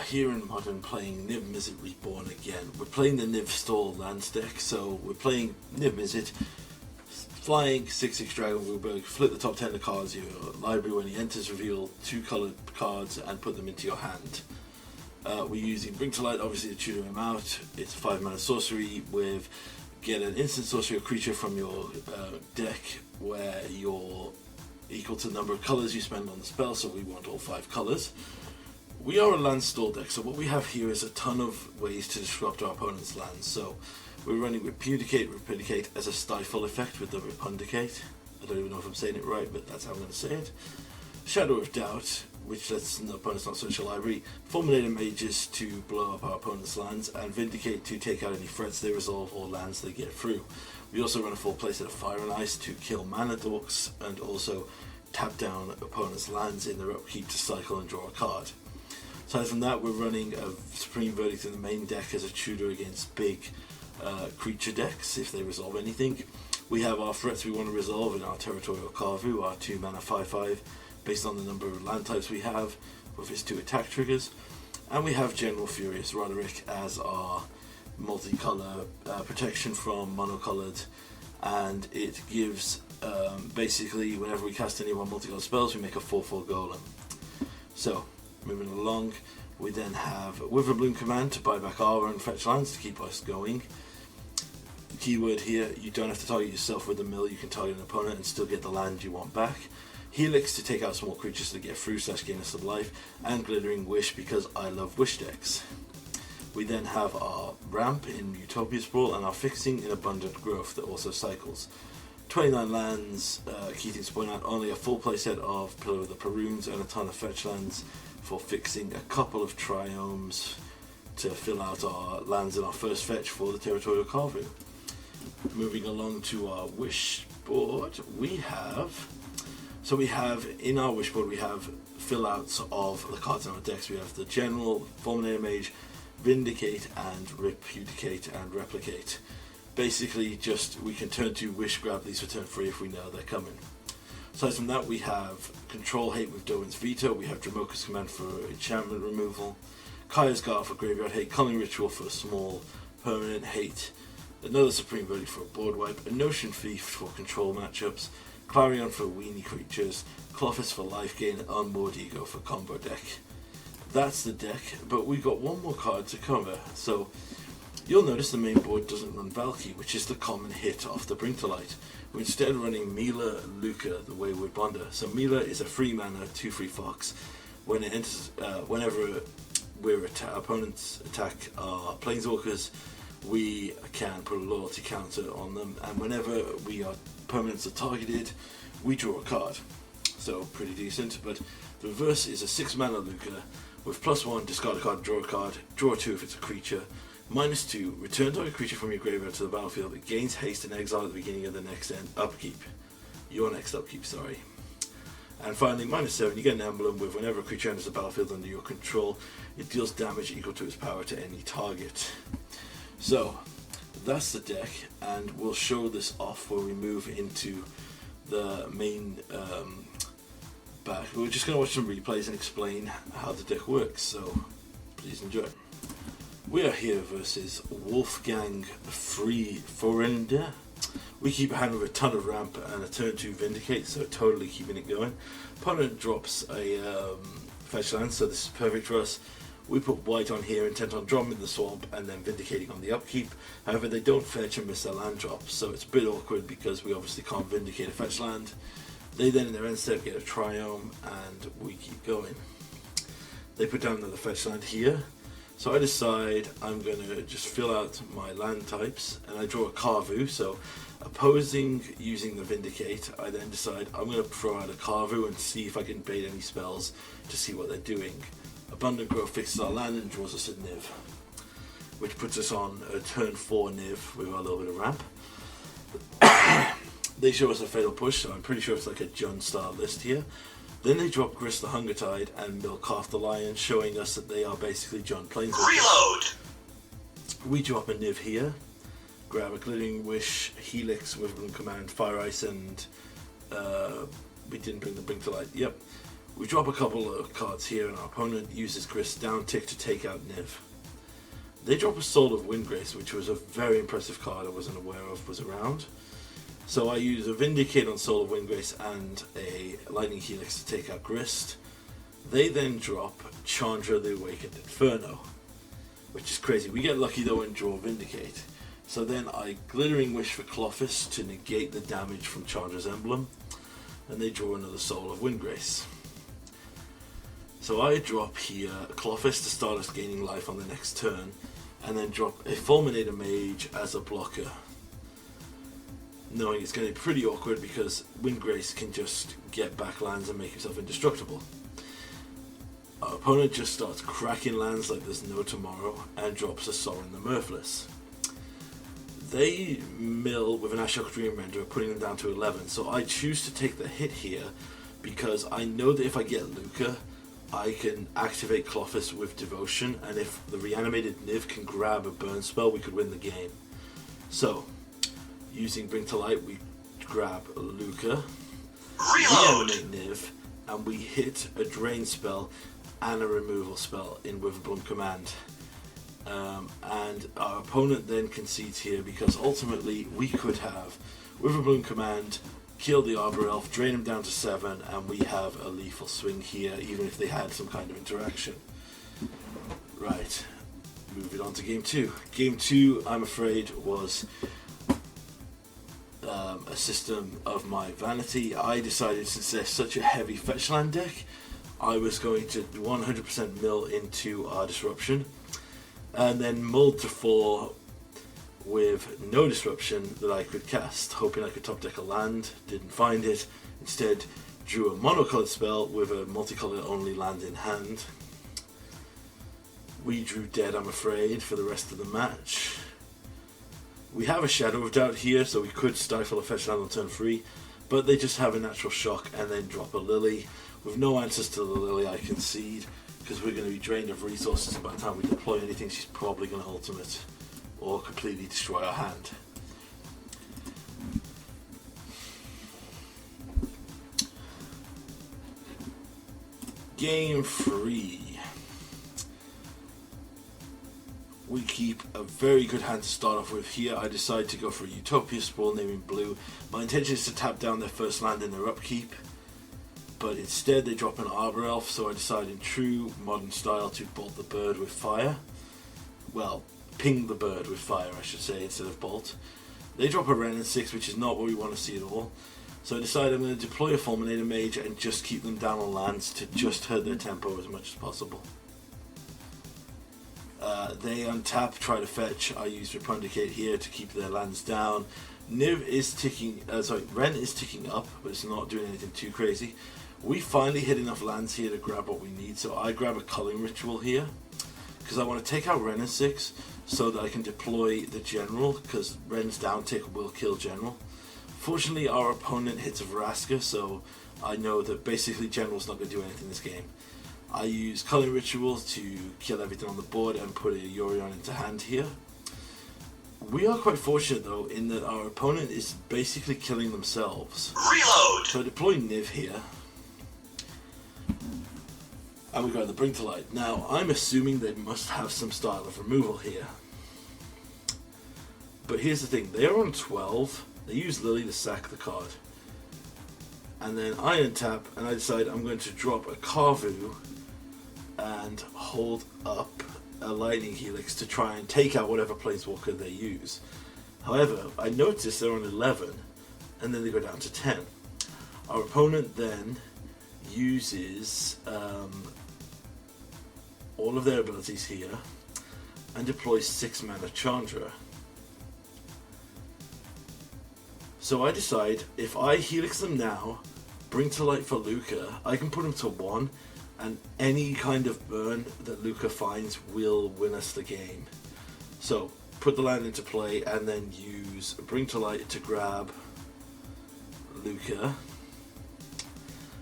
here in Modern playing Niv-Mizzet Reborn again. We're playing the Niv Stall lands deck, so we're playing Niv-Mizzet, flying 6/6 Dragon Ruberg, flip the top 10 of cards in your library. When he enters, reveal 2 coloured cards and put them into your hand. We're using Bring to Light, obviously, to tutor him out. It's a 5 mana sorcery with get an instant sorcery or creature from your deck where you're equal to the number of colours you spend on the spell, so we want all 5 colours. We are a land stall deck, so what we have here is a ton of ways to disrupt our opponent's lands. So we're running Repudiate as a stifle effect with the Repudiate. I don't even know if I'm saying it right, but that's how I'm going to say it. Shadow of Doubt, which lets the opponents not search the library. Fulminator Mages to blow up our opponent's lands, and Vindicate to take out any threats they resolve or lands they get through. We also run a full playset of Fire and Ice to kill mana dorks, and also tap down opponent's lands in their upkeep to cycle and draw a card. Aside from that, we're running a Supreme Verdict in the main deck as a tutor against big creature decks if they resolve anything. We have our threats we want to resolve in our Territorial Kavu, our 2 mana 5/5, based on the number of land types we have with its 2 attack triggers. And we have General Furious Rokiric as our multicolour protection from monocoloured, and it gives basically whenever we cast any one multicolour spells we make a 4/4 golem. So moving along, we then have Witherbloom Command to buy back our own fetch lands to keep us going. Keyword here, you don't have to target yourself with a mill, you can target an opponent and still get the land you want back. Helix to take out small creatures to get through / gain us of life, and Glittering Wish because I love wish decks. We then have our ramp in Utopia Sprawl and our fixing in Abundant Growth that also cycles. 29 lands, key things to point out, only a full playset of Pillar of the Paruns and a ton of fetch lands for fixing, a couple of Triomes to fill out our lands in our first fetch for the Territorial Kavu. Moving along to our wish board, we have in our wish board we have fill outs of the cards in our decks. We have the General, Fulminator Mage, Vindicate and Repudiate and Replicate. Basically just we can turn to wish, grab these for turn 3 if we know they're coming. Aside from that, we have Control Hate with Dovin's Veto, we have Dramoka's Command for enchantment removal, Kaya's Guard for graveyard hate, Culling Ritual for small permanent hate, another Supreme Verdict for a board wipe, a Notion Thief for control matchups, Clarion for weenie creatures, Klothys for life gain, and Unmoored Ego for combo deck. That's the deck, but we've got one more card to cover. So you'll notice the main board doesn't run Valky, which is the common hit off the Bring to Light. We're instead running Mila Luca, the Wayward Bonder. So Mila is a 3 mana 2/3 fox. When it enters, whenever our opponents attack our planeswalkers, we can put a loyalty counter on them, and whenever our permanents are targeted, we draw a card. So pretty decent, but the reverse is a 6 mana Luca with +1, discard a card, draw a card, draw 2 if it's a creature. -2, return target creature from your graveyard to the battlefield. It gains haste and exile at the beginning of the next upkeep. Your next upkeep, sorry. And finally, -7, you get an emblem with whenever a creature enters the battlefield under your control, it deals damage equal to its power to any target. So, that's the deck, and we'll show this off when we move into the main back. We're just going to watch some replays and explain how the deck works, so please enjoy. We are here versus Wolfgang Friedender. We keep a hand with a ton of ramp and a turn 2 Vindicate, so totally keeping it going. Opponent drops a fetch land, so this is perfect for us. We put white on here, intent on dropping the swamp and then Vindicating on the upkeep. However, they don't fetch and miss their land drop, so it's a bit awkward because we obviously can't Vindicate a fetch land. They then in their end step get a Triome and we keep going. They put down another fetch land here. So I decide I'm going to just fill out my land types, and I draw a Kavu. So opposing using the Vindicate, I then decide I'm going to throw out a Kavu and see if I can bait any spells to see what they're doing. Abundant Growth fixes our land and draws us a Niv, which puts us on a turn 4 Niv with a little bit of ramp. They show us a Fatal Push, so I'm pretty sure it's like a Jund style list here. Then they drop Grist the Hungertide and Milkarth the Lion, showing us that they are basically Jund Planeswalkers. Reload! We drop a Niv here, grab a Glittering Wish, Helix, Witherbloom Command, Fire Ice, and we didn't bring the Bring to Light. Yep. We drop a couple of cards here, and our opponent uses Grist's down tick to take out Niv. They drop a Soul of Windgrace, which was a very impressive card I wasn't aware of was around. So I use a Vindicate on Soul of Windgrace and a Lightning Helix to take out Grist. They then drop Chandra the Awakened Inferno, which is crazy. We get lucky though and draw Vindicate. So then I Glittering Wish for Klothys to negate the damage from Chandra's emblem, and they draw another Soul of Windgrace. So I drop here Klothys to start us gaining life on the next turn, and then drop a Fulminator Mage as a blocker, knowing it's going to be pretty awkward because Windgrace can just get back lands and make himself indestructible. Our opponent just starts cracking lands like there's no tomorrow and drops a Sorin the Mirthless. They mill with an Ashok Dream Renderer, putting them down to 11, so I choose to take the hit here because I know that if I get Luca, I can activate Klothys with Devotion, and if the reanimated Niv can grab a burn spell, we could win the game. So, using Bring to Light, we grab Luca, reanimate Niv, and we hit a drain spell and a removal spell in Witherbloom Command. And our opponent then concedes here because ultimately we could have Witherbloom Command, kill the Arbor Elf, drain him down to 7, and we have a lethal swing here, even if they had some kind of interaction. Right, moving on to game 2. Game 2, I'm afraid, was a system of my vanity. I decided, since there's such a heavy fetch land deck, I was going to 100% mill into our Disruption, and then mulled to 4 with no disruption that I could cast, hoping I could top deck a land. Didn't find it. Instead, drew a monocolored spell with a multicolored only land in hand. We drew dead, I'm afraid, for the rest of the match. We have a Shadow of Doubt here, so we could stifle a fetch land on turn 3, but they just have a natural shock and then drop a Lily. With no answers to the Lily, I concede, because we're going to be drained of resources, and by the time we deploy anything, she's probably going to ultimate or completely destroy our hand. Game 3. We keep a very good hand to start off with. Here I decide to go for a Utopia Sprawl, naming blue. My intention is to tap down their first land in their upkeep, but instead they drop an Arbor Elf, so I decide in true modern style to bolt the bird with fire. Well, ping the bird with fire, I should say, instead of bolt. They drop a Wrenn and 6, which is not what we want to see at all. So I decide I'm going to deploy a Fulminator Mage and just keep them down on lands to just hurt their tempo as much as possible. They untap, try to fetch. I use Repudiate here to keep their lands down. Wrenn is ticking up, but it's not doing anything too crazy. We finally hit enough lands here to grab what we need, so I grab a Culling Ritual here, because I want to take out Wrenn and 6 so that I can deploy the General, because Wren's down tick will kill General. Fortunately, our opponent hits a Vraska, so I know that basically General's not going to do anything in this game. I use Culling Ritual to kill everything on the board and put a Yorion into hand here. We are quite fortunate though in that our opponent is basically killing themselves. Reload! So I deploy Niv here. And we got the Bring to Light. Now, I'm assuming they must have some style of removal here. But here's the thing, they are on 12, they use Lily to sack the card. And then I untap and I decide I'm going to drop a Kavu and hold up a Lightning Helix to try and take out whatever Planeswalker they use. However, I notice they're on 11 and then they go down to 10. Our opponent then uses all of their abilities here and deploys 6 mana Chandra. So I decide if I Helix them now, Bring to Light for Luca, I can put them to 1, and any kind of burn that Luca finds will win us the game. So put the land into play and then use Bring to Light to grab Luca.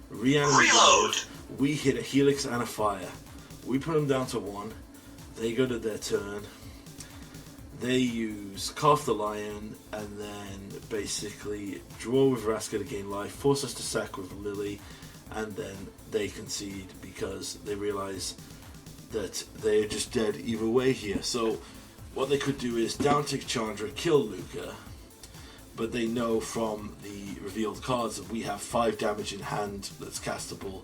Reload! We hit a Helix and a Fire. We put them down to 1. They go to their turn. They use Carve the Lion and then basically draw with Vraska to gain life, force us to sack with Lily, and then they concede because they realize that they're just dead either way here. So what they could do is down tick Chandra, kill Luca, but they know from the revealed cards that we have 5 damage in hand that's castable,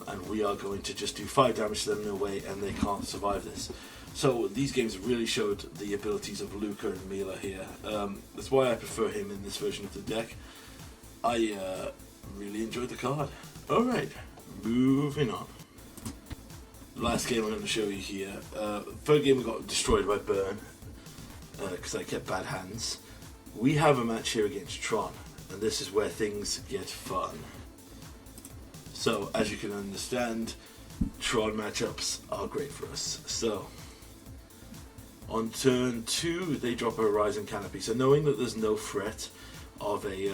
and we are going to just do 5 damage to them in a way, and they can't survive this. So these games really showed the abilities of Luca and Mila here. That's why I prefer him in this version of the deck. I really enjoyed the card. Alright, moving on. The last game I'm going to show you here. Third game we got destroyed by Burn, because I kept bad hands. We have a match here against Tron, and this is where things get fun. So, as you can understand, Tron matchups are great for us. So, on turn 2, they drop a Horizon Canopy. So, knowing that there's no threat of a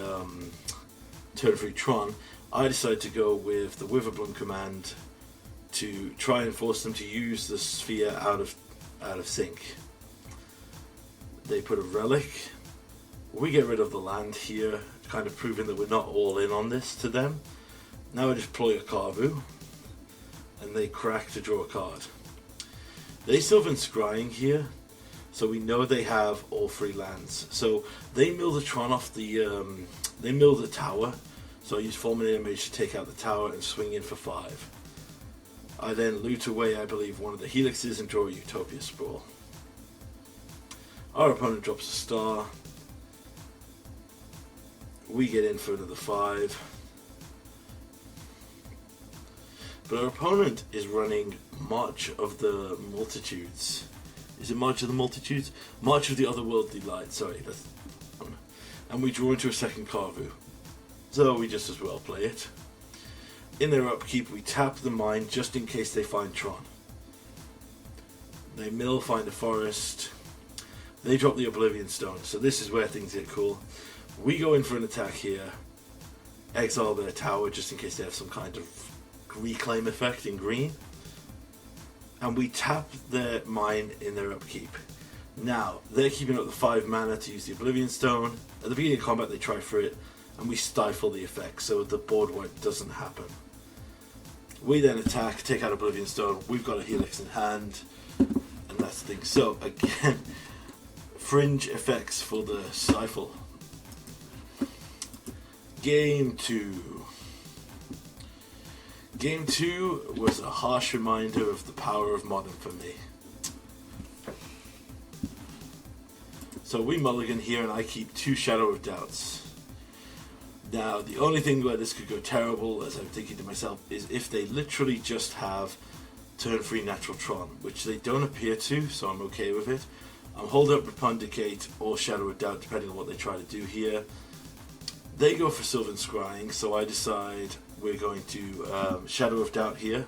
turn 3 Tron, I decided to go with the Witherbloom Command to try and force them to use the sphere out of sync. They put a Relic. We get rid of the land here, kind of proving that we're not all in on this to them. Now I deploy a Kavu, and they crack to draw a card. They still have been scrying here, so we know they have all 3 lands. So they mill the Tron off the, they mill the tower, so I use Fulminator Mage to take out the tower and swing in for 5. I then loot away, I believe, one of the Helixes and draw a Utopia Sprawl. Our opponent drops a star. We get in for another 5. But our opponent is running March of the Multitudes. Is it March of the Multitudes? March of the Otherworldly Light, sorry. And we draw into a second Kavu. So we just as well play it. In their upkeep, we tap the mine just in case they find Tron. They mill, find a forest. They drop the Oblivion Stone. So this is where things get cool. We go in for an attack here. Exile their tower just in case they have some kind of reclaim effect in green. And we tap their mine in their upkeep. Now, they're keeping up the 5 mana to use the Oblivion Stone. At the beginning of combat, they try for it, and we stifle the effect so the board wipe doesn't happen. We then attack, take out Oblivion Stone, we've got a Helix in hand, and that's the thing. So, again, fringe effects for the stifle. Game 2. Game 2 was a harsh reminder of the power of Modern for me. So we mulligan here, and I keep 2 Shadow of Doubts. Now, the only thing where this could go terrible, as I'm thinking to myself, is if they literally just have turn 3 Natural Tron, which they don't appear to, so I'm okay with it. I'm holding up Repudiate or Shadow of Doubt, depending on what they try to do here. They go for Sylvan Scrying, so I decide we're going to Shadow of Doubt here.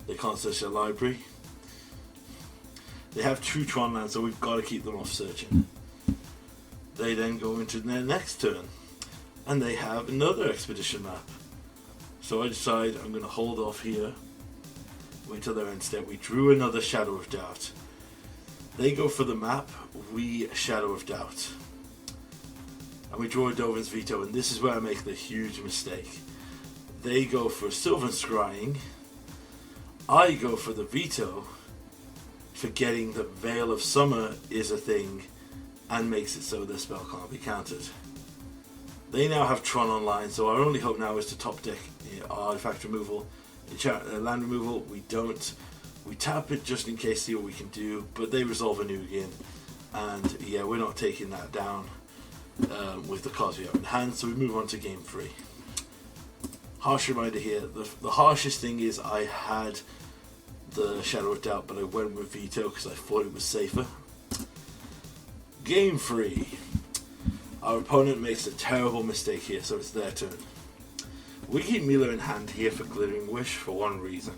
They can't search their library. They have true Tron lands, so we've got to keep them off searching. They then go into their next turn, and they have another expedition map. So I decide I'm going to hold off here, wait till their end step. We drew another Shadow of Doubt. They go for the map, we Shadow of Doubt. And we draw a Dovin's Veto, and this is where I make the huge mistake. They go for Sylvan Scrying. I go for the Veto, forgetting that Veil of Summer is a thing, and makes it so their spell can't be countered. They now have Tron online, so our only hope now is to top deck artifact removal. Land removal, we don't. We tap it just in case, see what we can do, but they resolve a Nugian, and yeah, we're not taking that down with the cards we have in hand, so we move on to game 3. Harsh reminder here, the harshest thing is I had the Shadow of Doubt, but I went with Veto because I thought it was safer. Game 3. Our opponent makes a terrible mistake here, so it's their turn. We keep Mila in hand here for Glittering Wish for one reason.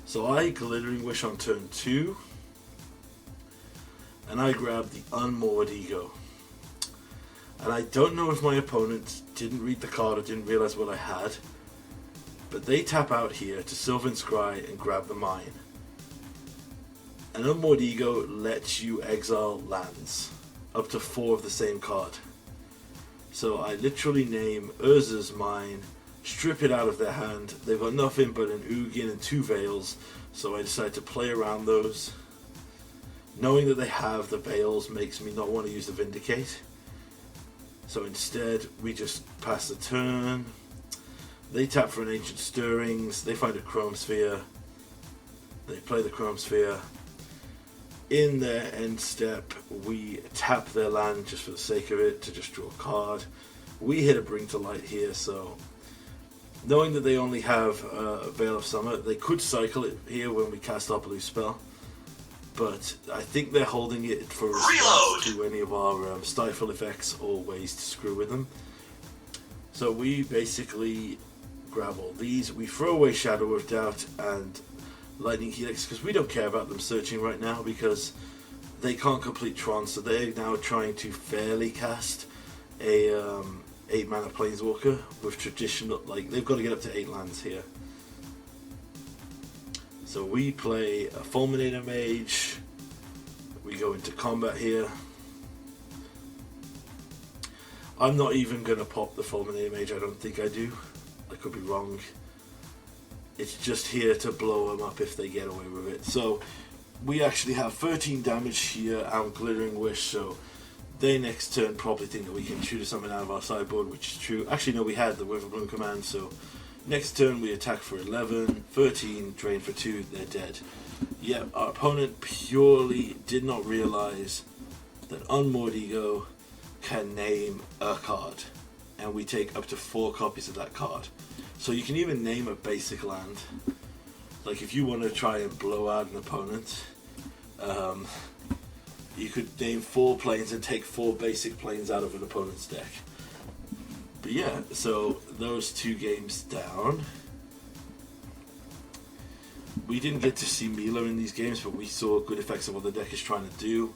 So I Glittering Wish on turn 2, and I grab the Unmoored Ego. And I don't know if my opponent didn't read the card or didn't realize what I had, but they tap out here to Sylvan Scry and grab the mine. An Unmoored Ego lets you exile lands, up to 4 of the same card. So I literally name Urza's Mine, strip it out of their hand. They've got nothing but an Ugin and 2 Veils, so I decide to play around those. Knowing that they have the Veils makes me not want to use the Vindicate. So instead, we just pass the turn. They tap for an Ancient Stirrings, they find a Chrome Sphere, they play the Chrome Sphere. In their end step, we tap their land just for the sake of it, to just draw a card. We hit a Bring to Light here, so knowing that they only have Veil of Summer, they could cycle it here when we cast our blue spell. But I think they're holding it for response to any of our stifle effects or ways to screw with them. So we basically grab all these, we throw away Shadow of Doubt and Lightning Helix because we don't care about them searching right now because they can't complete Tron, so they're now trying to fairly cast a 8 mana Planeswalker with traditional, like they've got to get up to 8 lands here. So we play a Fulminator Mage, we go into combat here. I'm not even going to pop the Fulminator Mage, I don't think I do. I could be wrong. It's just here to blow them up if they get away with it. So we actually have 13 damage here and Glittering Wish, so they next turn probably think that we can shoot something out of our sideboard, which is true. Actually no, we had the Witherbloom Command, so next turn we attack for 11, 13, drain for 2, they're dead. Yeah, our opponent purely did not realize that Unmoored Ego can name a card, and we take up to 4 copies of that card. So you can even name a basic land. Like if you want to try and blow out an opponent, you could name 4 planes and take 4 basic planes out of an opponent's deck. But yeah, so those 2 games down. We didn't get to see Mila in these games, but we saw good effects of what the deck is trying to do.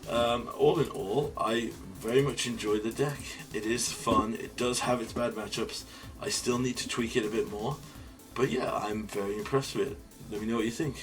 All in all, I very much enjoy the deck. It is fun. It does have its bad matchups. I still need to tweak it a bit more. But yeah, I'm very impressed with it. Let me know what you think.